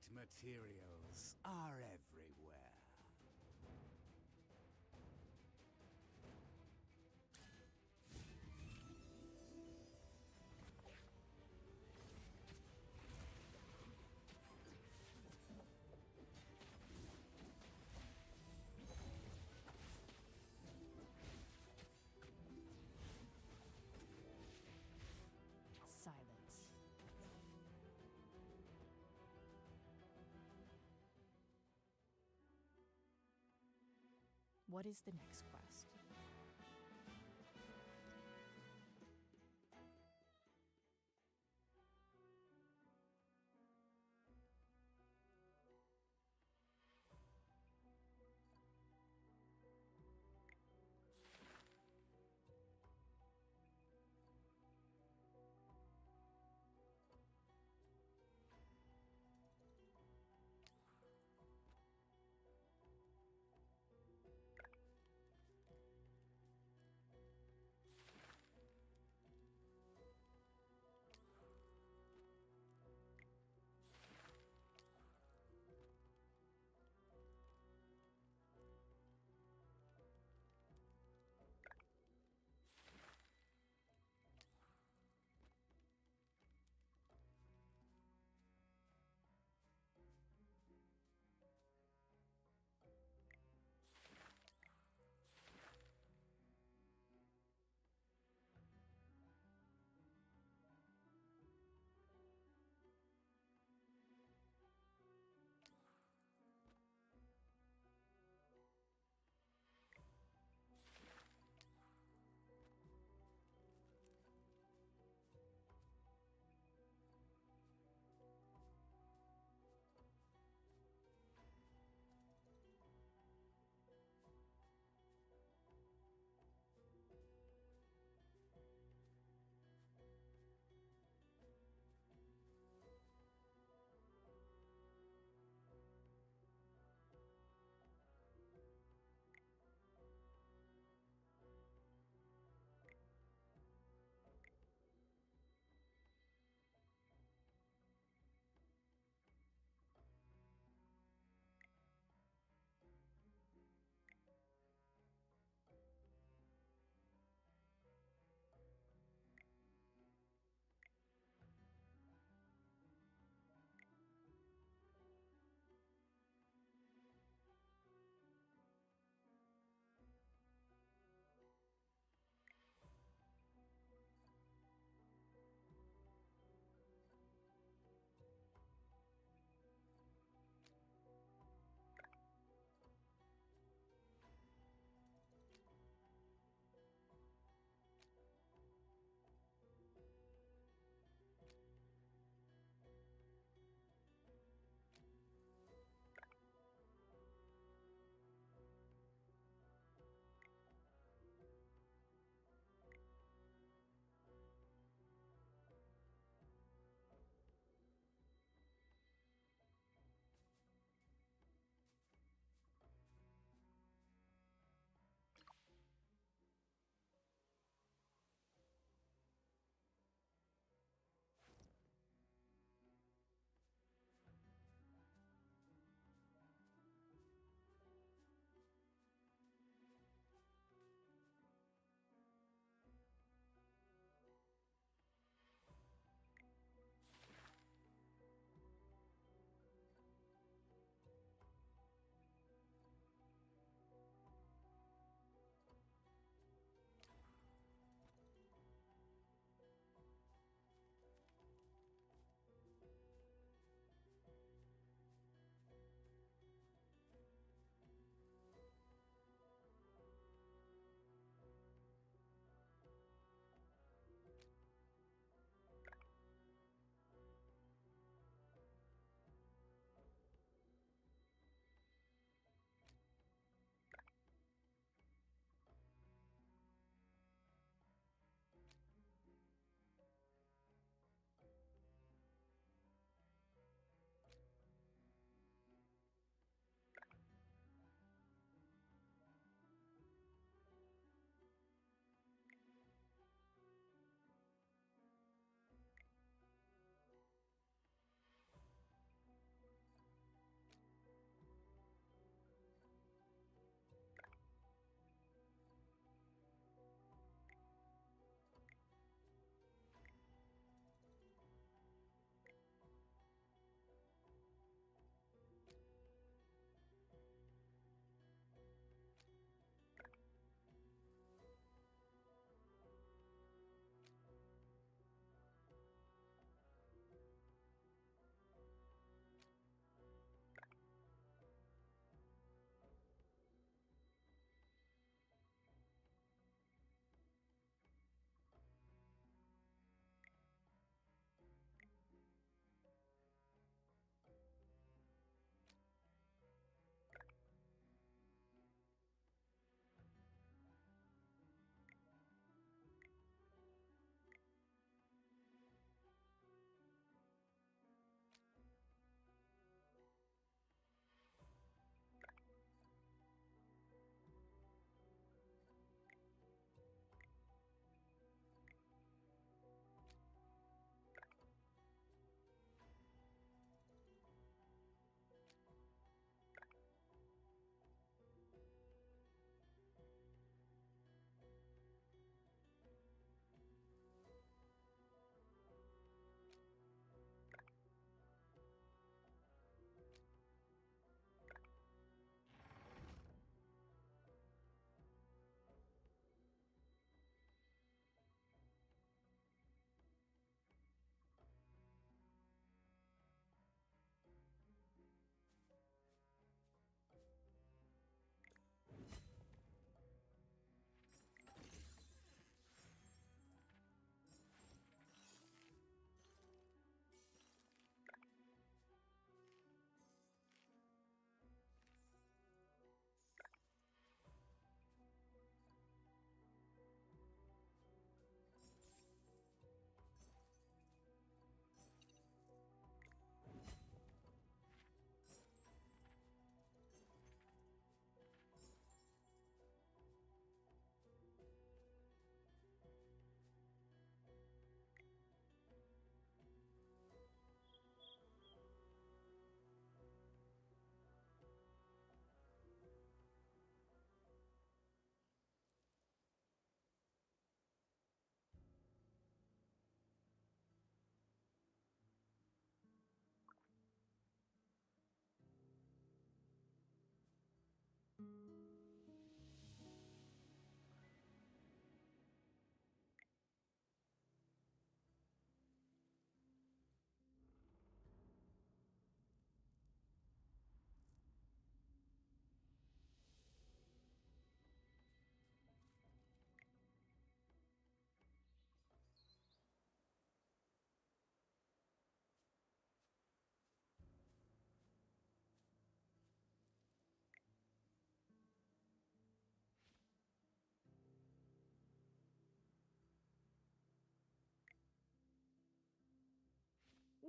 Great materials are everywhere. Silence. What is the next quest?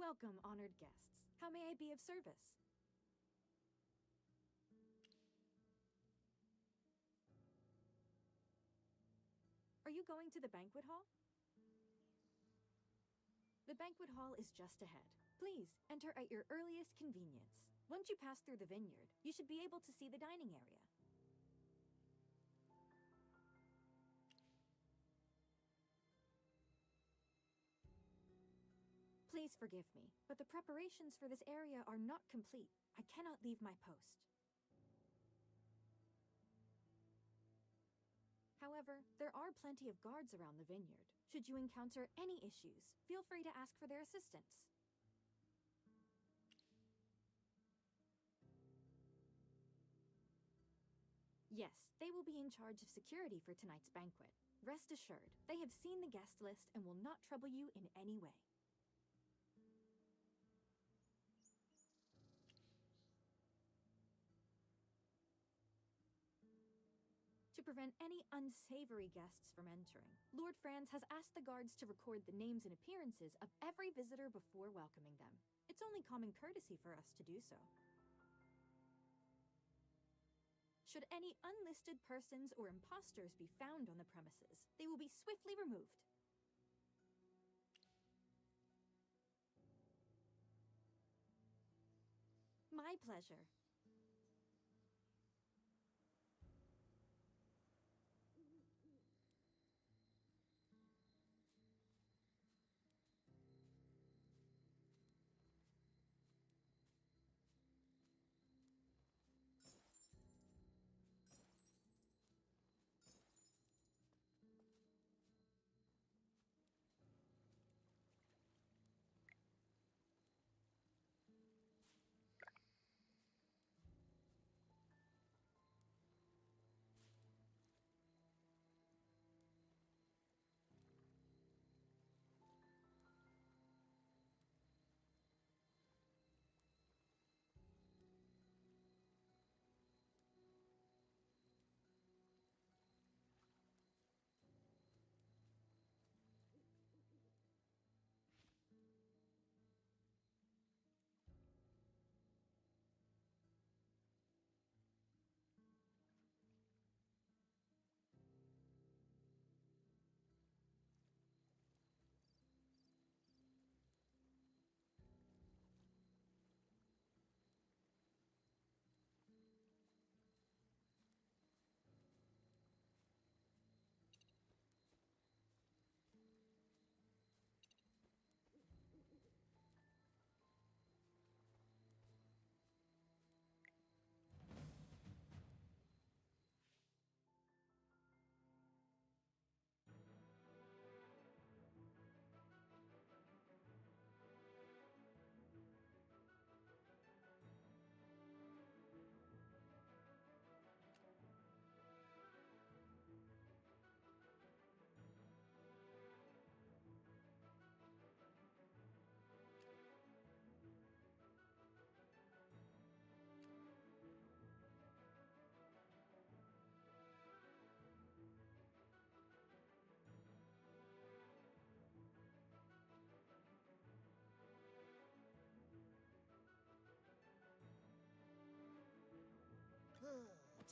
Welcome, honored guests. How may I be of service? Are you going to the banquet hall? The banquet hall is just ahead. Please, enter at your earliest convenience. Once you pass through the vineyard, you should be able to see the dining area. Please forgive me, but the preparations for this area are not complete. I cannot leave my post. However, there are plenty of guards around the vineyard. Should you encounter any issues, feel free to ask for their assistance. Yes, they will be in charge of security for tonight's banquet. Rest assured, they have seen the guest list and will not trouble you in any way. To prevent any unsavory guests from entering, Lord Franz has asked the guards to record the names and appearances of every visitor before welcoming them. It's only common courtesy for us to do so. Should any unlisted persons or imposters be found on the premises, they will be swiftly removed. My pleasure.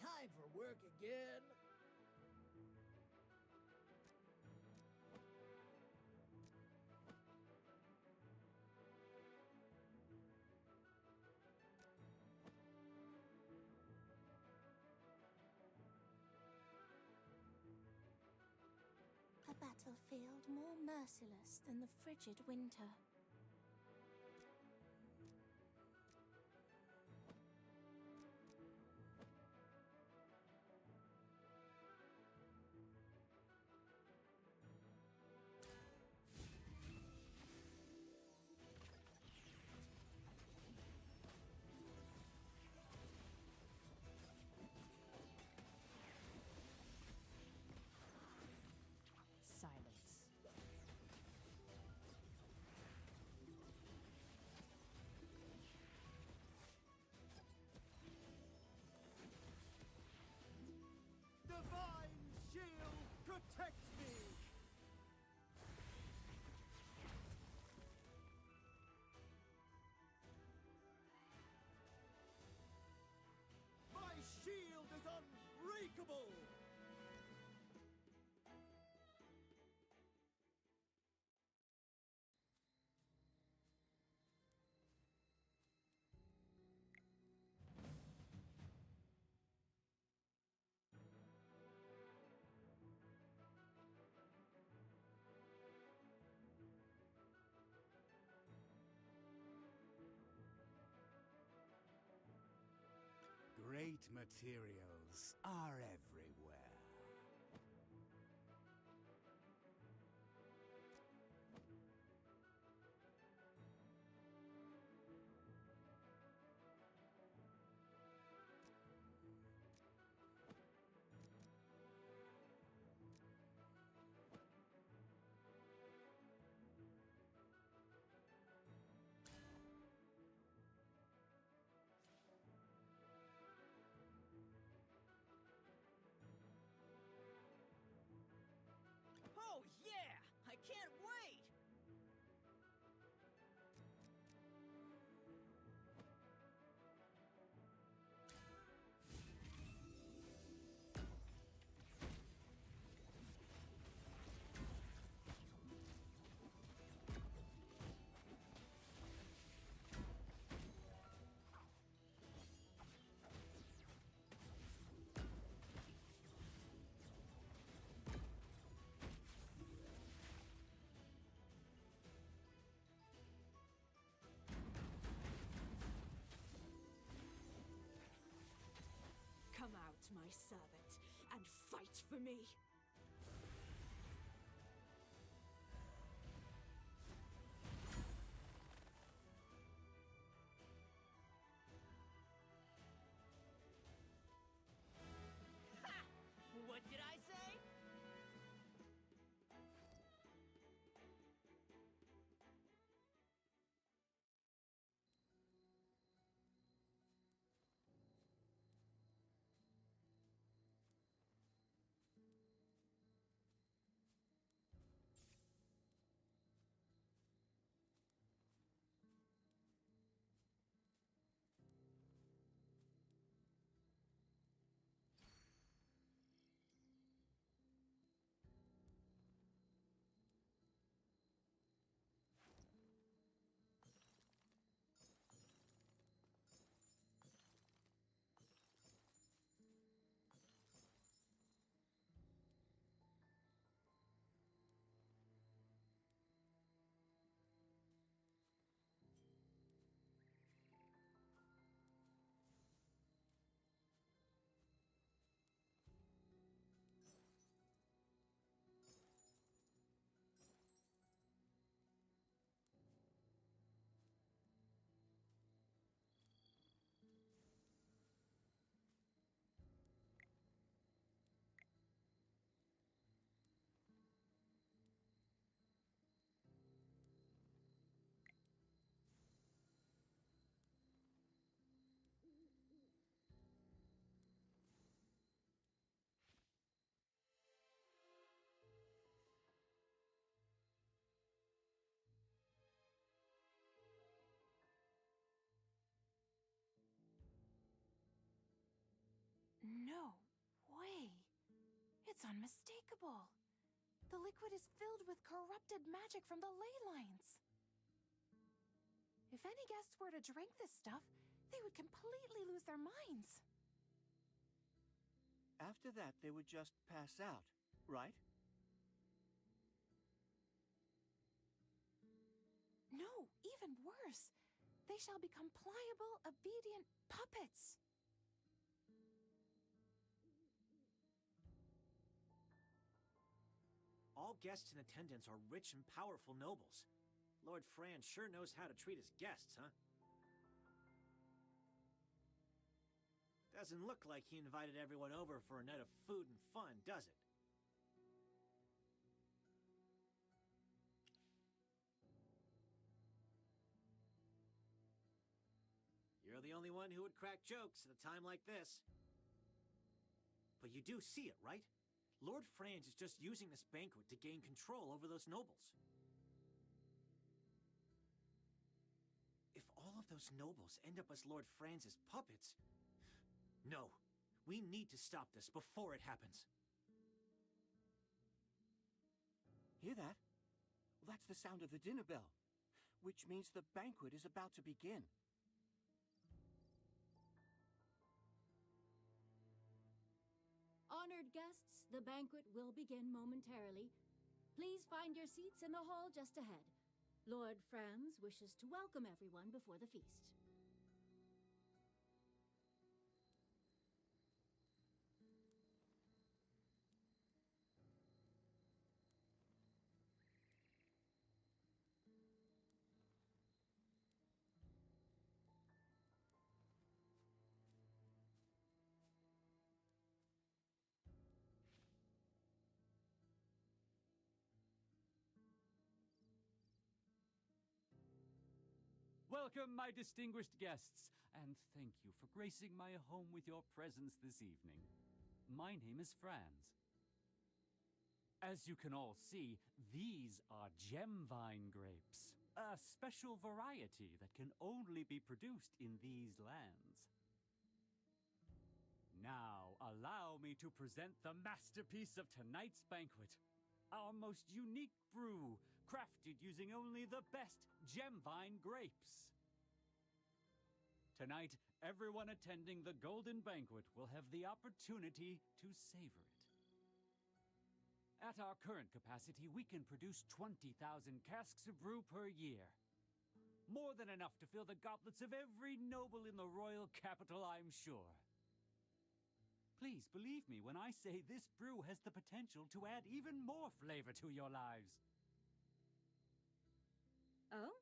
Time for work again. A battlefield more merciless than the frigid winter. Silence. unbreakable! Great materials are everywhere. Oh yeah! I can't wait! Come out, my servant, and fight for me! Ha! What did I say? No way. It's unmistakable. The liquid is filled with corrupted magic from the ley lines. If any guests were to drink this stuff, they would completely lose their minds. After that, they would just pass out, right? No, even worse. They shall become pliable, obedient puppets. All guests in attendance are rich and powerful nobles. Lord Fran sure knows how to treat his guests, huh? Doesn't look like he invited everyone over for a night of food and fun, does it? You're the only one who would crack jokes at a time like this. But you do see it, right? Lord Franz is just using this banquet to gain control over those nobles. If all of those nobles end up as Lord Franz's puppets... No, We need to stop this before it happens. Hear that? Well, that's the sound of the dinner bell, which means the banquet is about to begin. Honored guests, the banquet will begin momentarily. Please find your seats in the hall just ahead. Lord Franz wishes to welcome everyone before the feast. Welcome, my distinguished guests, and thank you for gracing my home with your presence this evening. My name is Franz. As you can all see, these are gemvine grapes, a special variety that can only be produced in these lands. Now, allow me to present the masterpiece of tonight's banquet, our most unique brew, crafted using only the best gemvine grapes. Tonight, everyone attending the Golden Banquet will have the opportunity to savor it. At our current capacity, we can produce 20,000 casks of brew per year. More than enough to fill the goblets of every noble in the royal capital, I'm sure. Please believe me when I say this brew has the potential to add even more flavor to your lives. Oh?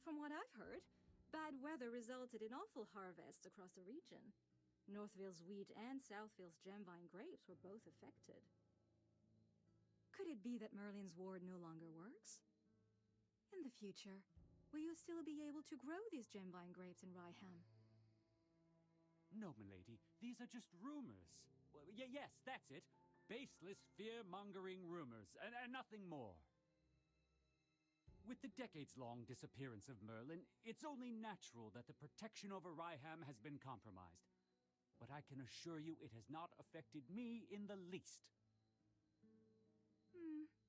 From what I've heard, bad weather resulted in awful harvests across the region. Northville's wheat and Southville's gemvine grapes were both affected. Could it be that Merlin's ward no longer works? In the future, will you still be able to grow these gemvine grapes in Ryham? No, milady, these are just rumors. Well, yes, that's it. Baseless, fear-mongering rumors, and nothing more. With the decades-long disappearance of Merlin, it's only natural that the protection over Ryham has been compromised. But I can assure you it has not affected me in the least.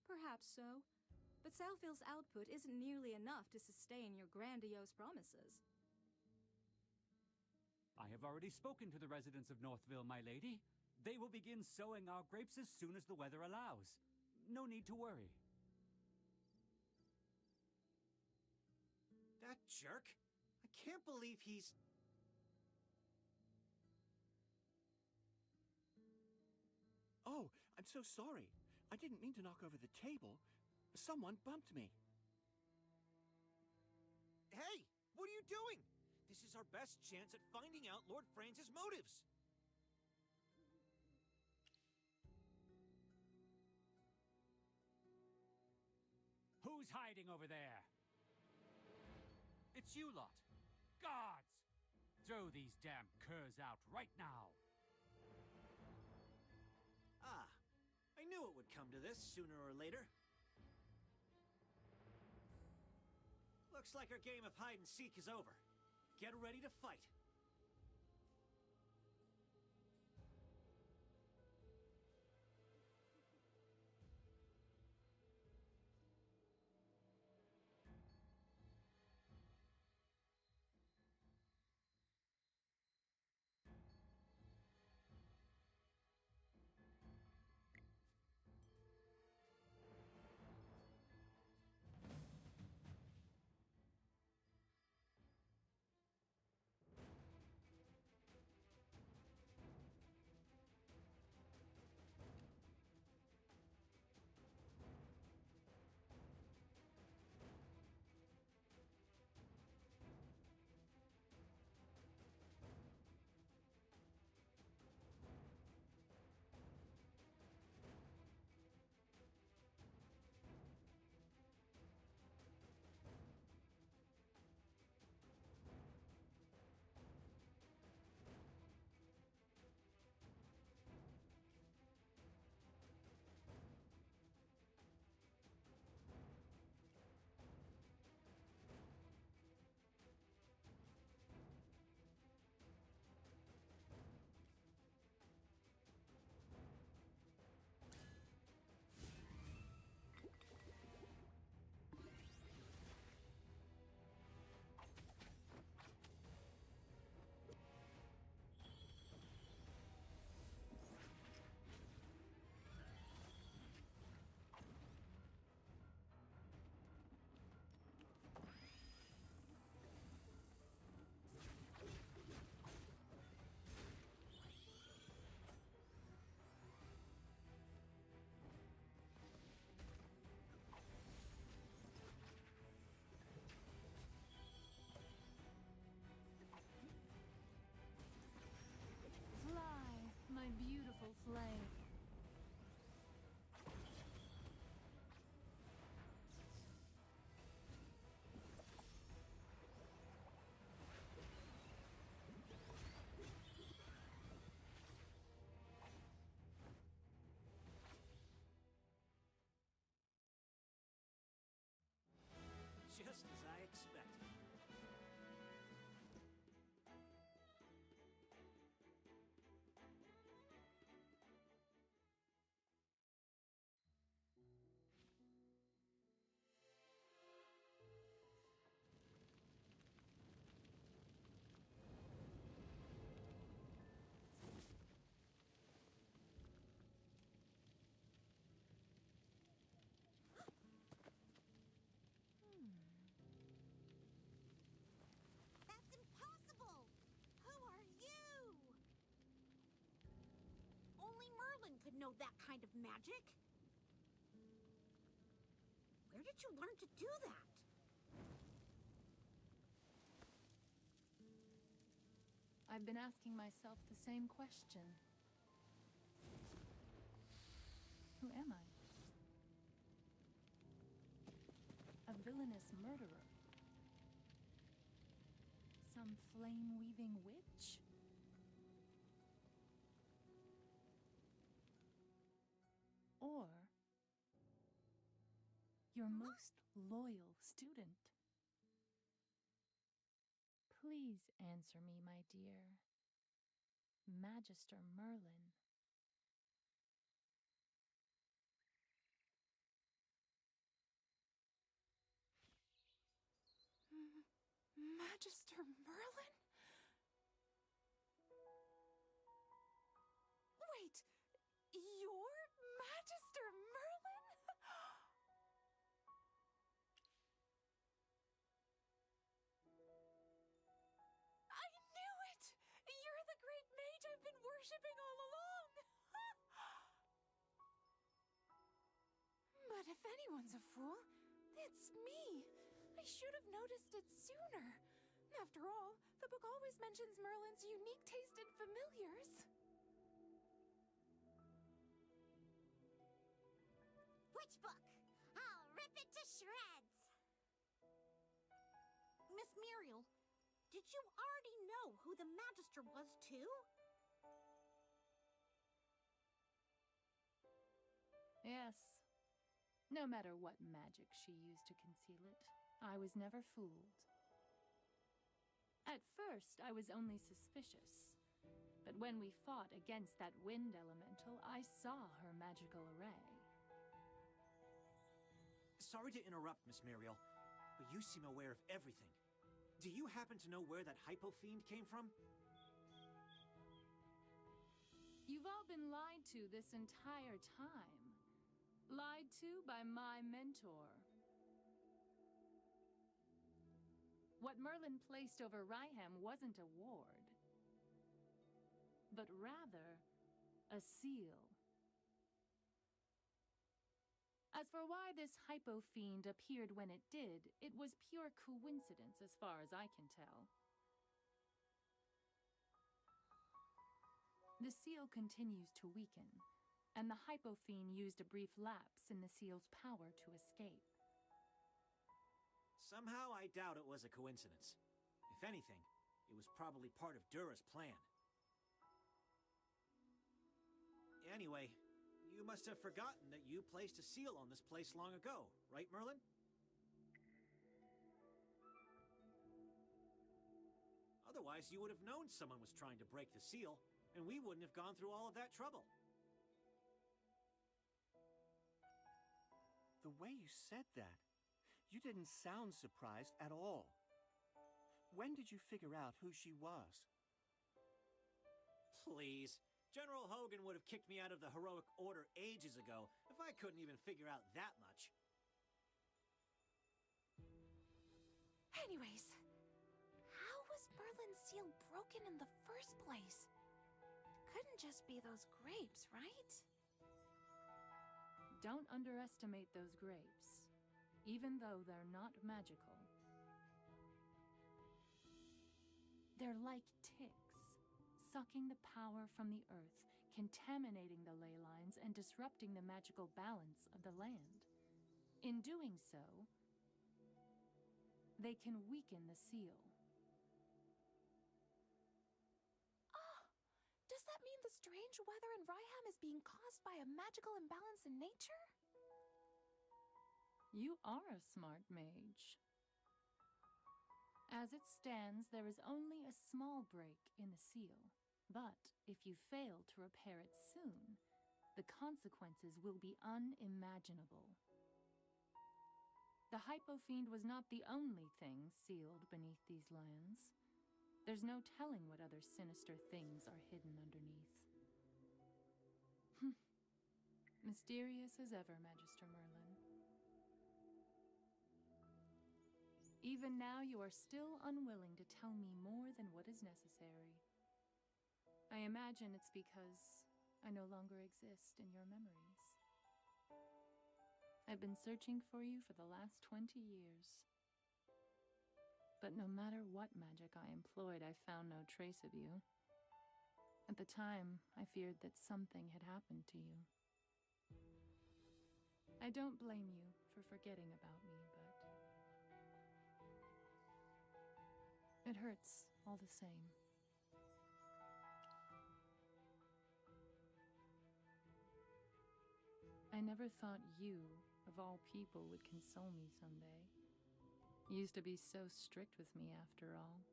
Perhaps so. But Southville's output isn't nearly enough to sustain your grandiose promises. I have already spoken to the residents of Northville, my lady. They will begin sowing our grapes as soon as the weather allows. No need to worry. That jerk? I can't believe he's... Oh, I'm so sorry. I didn't mean to knock over the table. Someone bumped me. Hey! What are you doing? This is our best chance at finding out Lord Franz's motives. Who's hiding over there? It's you lot. Guards! Throw these damn curs out right now. Ah, I knew it would come to this sooner or later. Looks like our game of hide and seek is over. Get ready to fight. know that kind of magic. Where did you learn to do that? I've been asking myself the same question. Who am I? A villainous murderer? Some flame-weaving witch? Or your most loyal student? Please answer me, my dear. Magister Merlin. Magister Merlin? Wait, you're Magister Merlin? I knew it! You're the great mage I've been worshipping all along! But if anyone's a fool, it's me. I should have noticed it sooner. After all, the book always mentions Merlin's unique taste in familiars. Which book? I'll rip it to shreds! Miss Muriel, did you already know who the Magister was, too? Yes. No matter what magic she used to conceal it, I was never fooled. At first, I was only suspicious. But when we fought against that wind elemental, I saw her magical array. Sorry to interrupt, Miss Muriel, but you seem aware of everything. Do you happen to know where that hypo-fiend came from? You've all been lied to this entire time. Lied to by my mentor. What Merlin placed over Ryham wasn't a ward, but rather a seal. As for why this hypo-fiend appeared when it did, it was pure coincidence as far as I can tell. The seal continues to weaken, and the hypo-fiend used a brief lapse in the seal's power to escape. Somehow I doubt it was a coincidence. If anything, it was probably part of Dura's plan. Anyway, you must have forgotten that you placed a seal on this place long ago, right, Merlin? Otherwise, you would have known someone was trying to break the seal, and we wouldn't have gone through all of that trouble. The way you said that, you didn't sound surprised at all. When did you figure out who she was? Please. General Hogan would have kicked me out of the Heroic Order ages ago if I couldn't even figure out that much. Anyways, how was Merlin's seal broken in the first place? Couldn't just be those grapes, right? Don't underestimate those grapes, even though they're not magical. They're like ticks, sucking the power from the earth, contaminating the ley lines, and disrupting the magical balance of the land. In doing so, they can weaken the seal. Does that mean the strange weather in Ryham is being caused by a magical imbalance in nature? You are a smart mage. As it stands, there is only a small break in the seal. But if you fail to repair it soon, the consequences will be unimaginable. The hypo-fiend was not the only thing sealed beneath these lands. There's no telling what other sinister things are hidden underneath. Mysterious as ever, Magister Merlin. Even now, you are still unwilling to tell me more than what is necessary. I imagine it's because I no longer exist in your memories. I've been searching for you for the last 20 years. But no matter what magic I employed, I found no trace of you. At the time, I feared that something had happened to you. I don't blame you for forgetting about me, but it hurts all the same. I never thought you, of all people, would console me someday. You used to be so strict with me after all.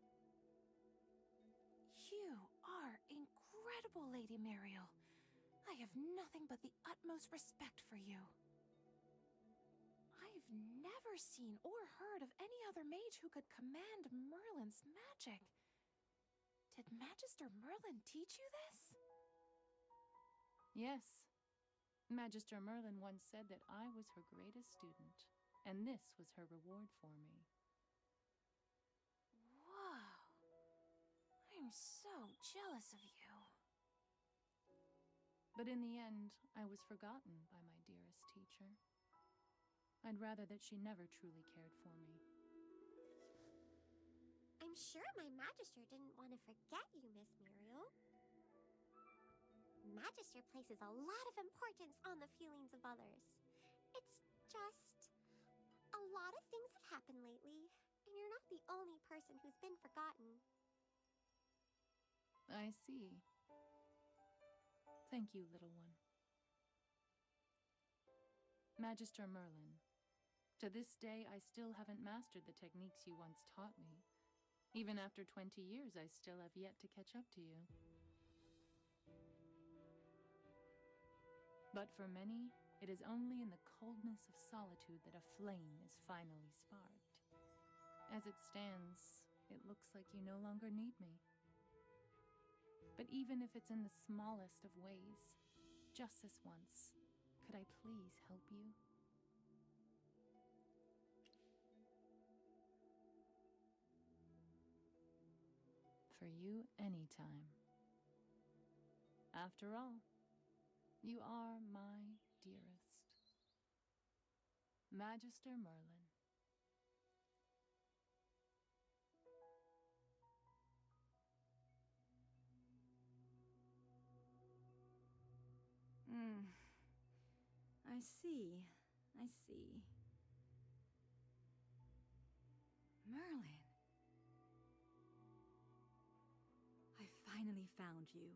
You are incredible, Lady Mariel. I have nothing but the utmost respect for you. I've never seen or heard of any other mage who could command Merlin's magic. Did Magister Merlin teach you this? Yes. Magister Merlin once said that I was her greatest student, and this was her reward for me. Whoa. I'm so jealous of you. But in the end, I was forgotten by my dearest teacher. I'd rather that she never truly cared for me. I'm sure my Magister didn't want to forget you, Miss Muriel. Magister places a lot of importance on the feelings of others. It's just... a lot of things have happened lately, and you're not the only person who's been forgotten. I see. Thank you, little one. Magister Merlin, to this day I still haven't mastered the techniques you once taught me. Even after 20 years, I still have yet to catch up to you. But for many, it is only in the coldness of solitude that a flame is finally sparked. As it stands, it looks like you no longer need me. But even if it's in the smallest of ways, just this once, could I please help you? For you, anytime. After all, you are my dearest. Magister Merlin. I see. I see. Merlin. I finally found you.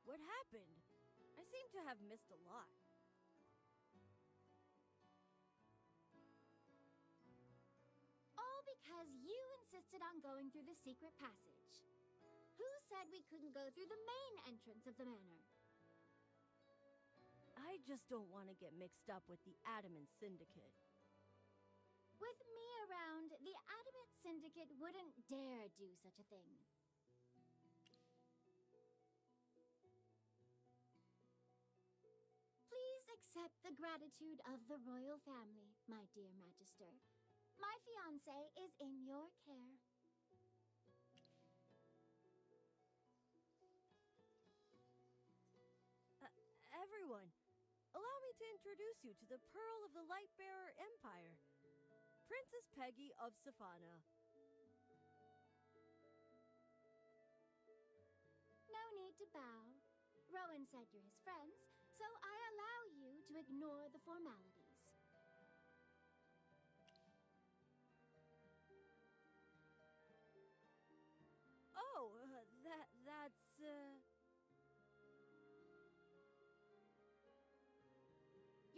What happened? I seem to have missed a lot. All because you insisted on going through the secret passage. Who said we couldn't go through the main entrance of the manor? I just don't want to get mixed up with the Adamant Syndicate. With me around, the Adamant Syndicate wouldn't dare do such a thing. Please accept the gratitude of the royal family, my dear Magister. My fiancé is in your care. Everyone, allow me to introduce you to the Pearl of the Lightbearer Empire, Princess Peggy of Safana. No need to bow. Rowan said you're his friends, so I allow you to ignore the formalities. Oh, that's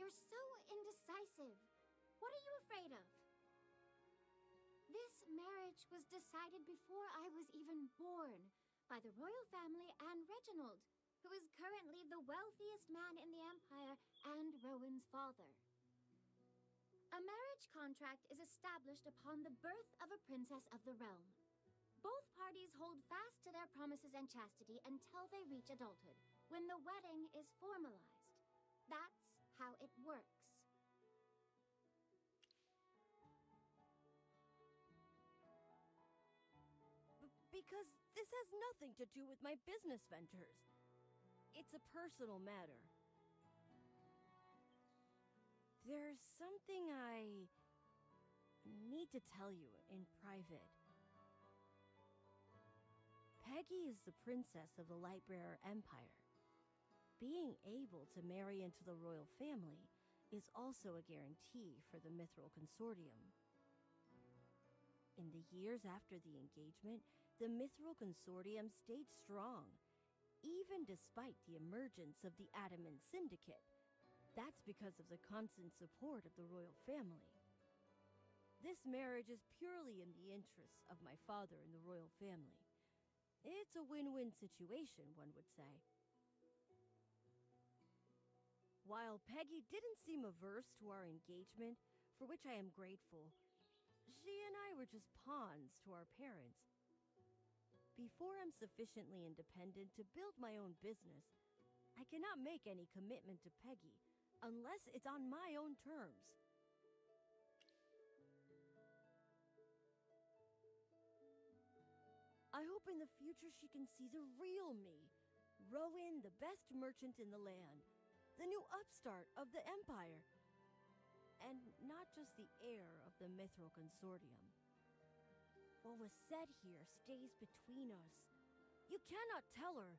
You're so indecisive decisive. What are you afraid of? This marriage was decided before I was even born by the royal family and Reginald, who is currently the wealthiest man in the Empire and Rowan's father. A marriage contract is established upon the birth of a princess of the realm. Both parties hold fast to their promises and chastity until they reach adulthood, when the wedding is formalized. That's how it works. Because this has nothing to do with my business ventures. It's a personal matter. There's something I need to tell you in private. Peggy is the princess of the Lightbearer Empire. Being able to marry into the royal family is also a guarantee for the Mithril Consortium. In the years after the engagement, the Mithril Consortium stayed strong, even despite the emergence of the Adamant Syndicate. That's because of the constant support of the royal family. This marriage is purely in the interests of my father and the royal family. It's a win-win situation, one would say. While Peggy didn't seem averse to our engagement, for which I am grateful, she and I were just pawns to our parents. Before I'm sufficiently independent to build my own business, I cannot make any commitment to Peggy unless it's on my own terms. I hope in the future she can see the real me, Rowan, the best merchant in the land, the new upstart of the Empire, and not just the heir of the Mithril Consortium. What was said here stays between us. You cannot tell her.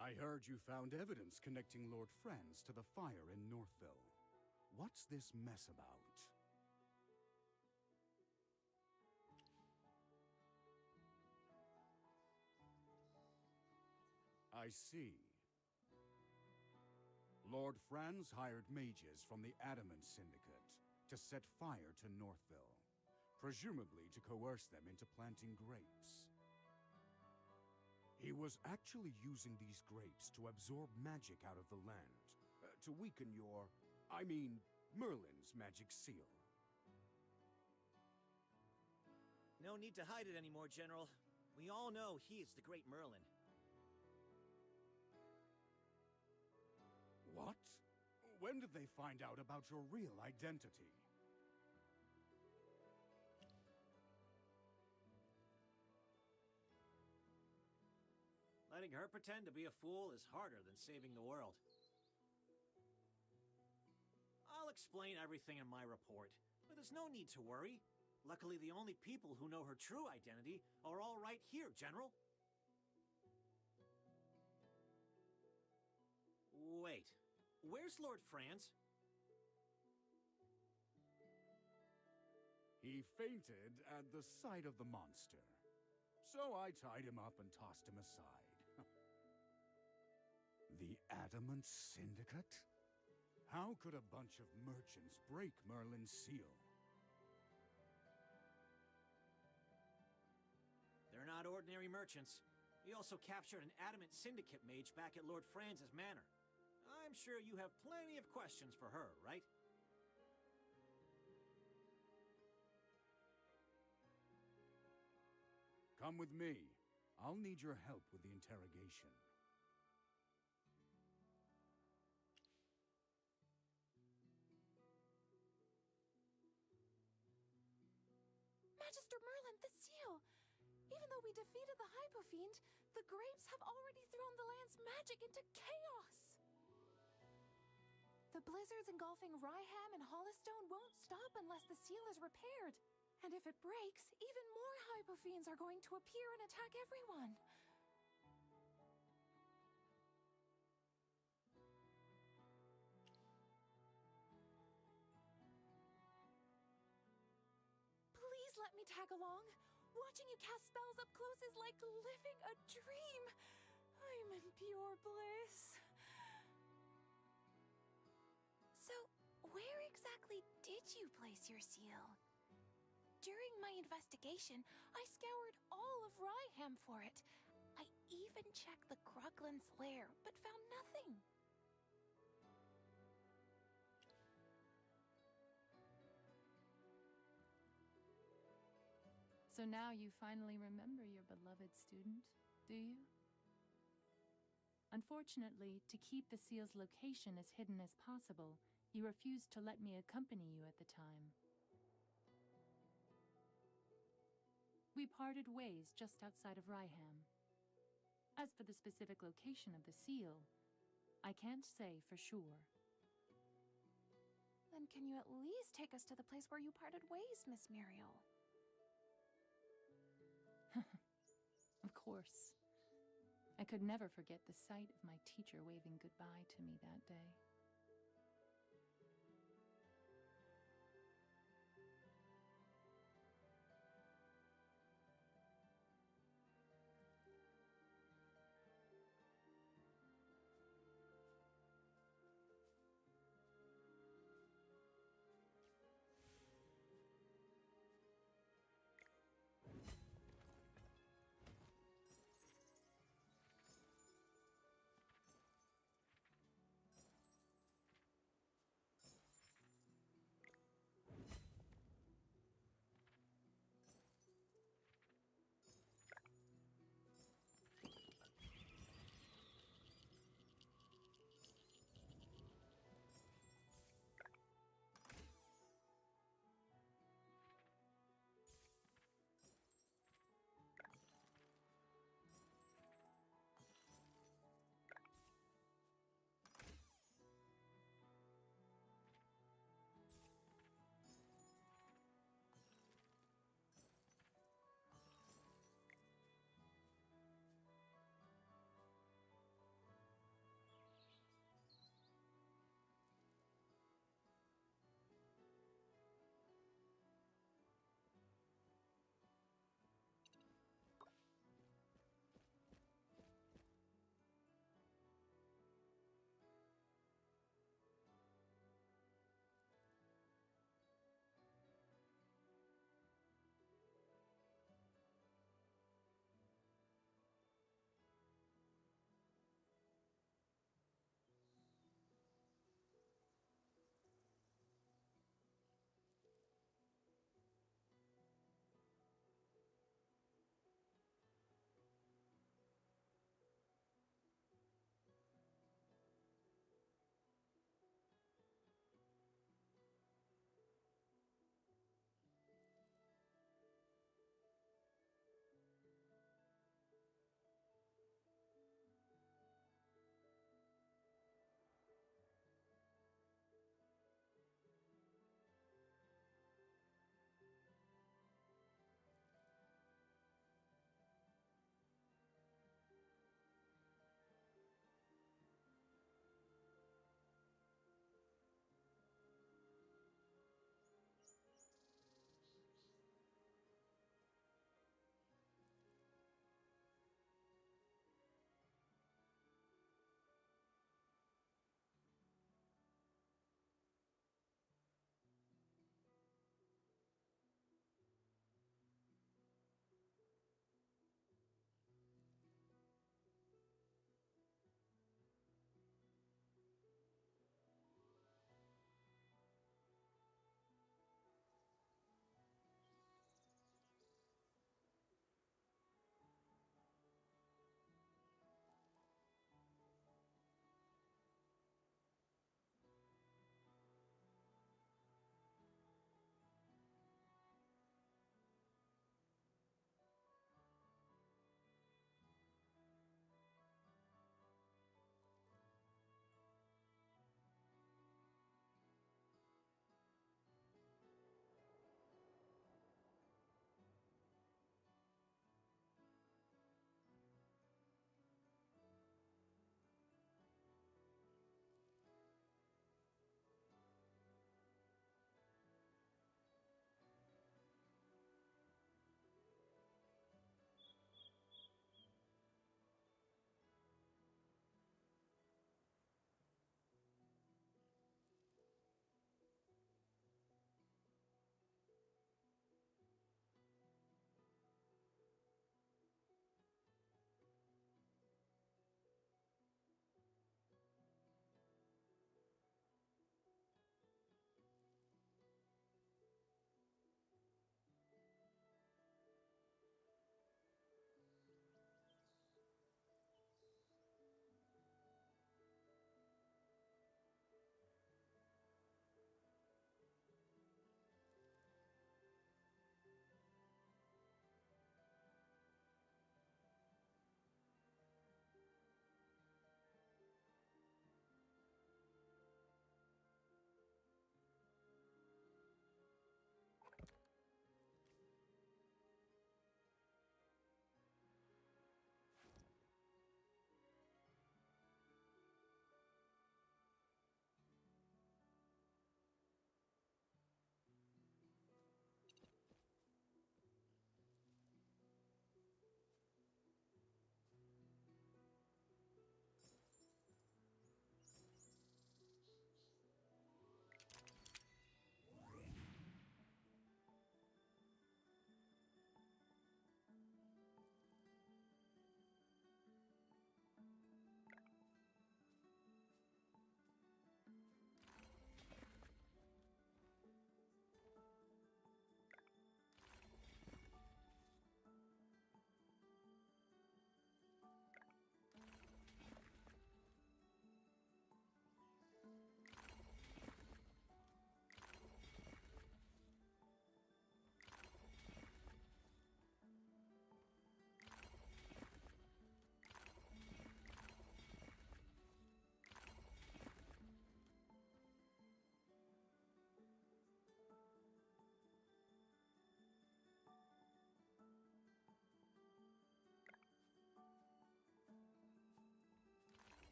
I heard you found evidence connecting Lord Franz to the fire in Northville. What's this mess about? I see. Lord Franz hired mages from the Adamant Syndicate to set fire to Northville, presumably to coerce them into planting grapes. He was actually using these grapes to absorb magic out of the land, to weaken Merlin's magic seal. No need to hide it anymore, General. We all know he is the great Merlin. What? When did they find out about your real identity? Letting her pretend to be a fool is harder than saving the world. I'll explain everything in my report, but there's no need to worry. Luckily, the only people who know her true identity are all right here, General. Wait, where's Lord Franz? He fainted at the sight of the monster. So I tied him up and tossed him aside. The Adamant Syndicate? How could a bunch of merchants break Merlin's seal? They're not ordinary merchants. We also captured an Adamant Syndicate mage back at Lord Franz's manor. I'm sure you have plenty of questions for her, right? Come with me. I'll need your help with the interrogation. Magister Merlin, the seal! Even though we defeated the Hypofiend, the grapes have already thrown the land's magic into chaos! The blizzards engulfing Rhyham and Hollystone won't stop unless the seal is repaired. And if it breaks, even more Hypofiends are going to appear and attack everyone. Please let me tag along. Watching you cast spells up close is like living a dream. I'm in pure bliss. So, where exactly did you place your seal? During my investigation, I scoured all of Rhyham for it. I even checked the Gruglin's lair, but found nothing. So now you finally remember your beloved student, do you? Unfortunately, to keep the seal's location as hidden as possible, you refused to let me accompany you at the time. We parted ways just outside of Rhyham. As for the specific location of the seal, I can't say for sure. Then can you at least take us to the place where you parted ways, Miss Muriel? Of course. I could never forget the sight of my teacher waving goodbye to me that day.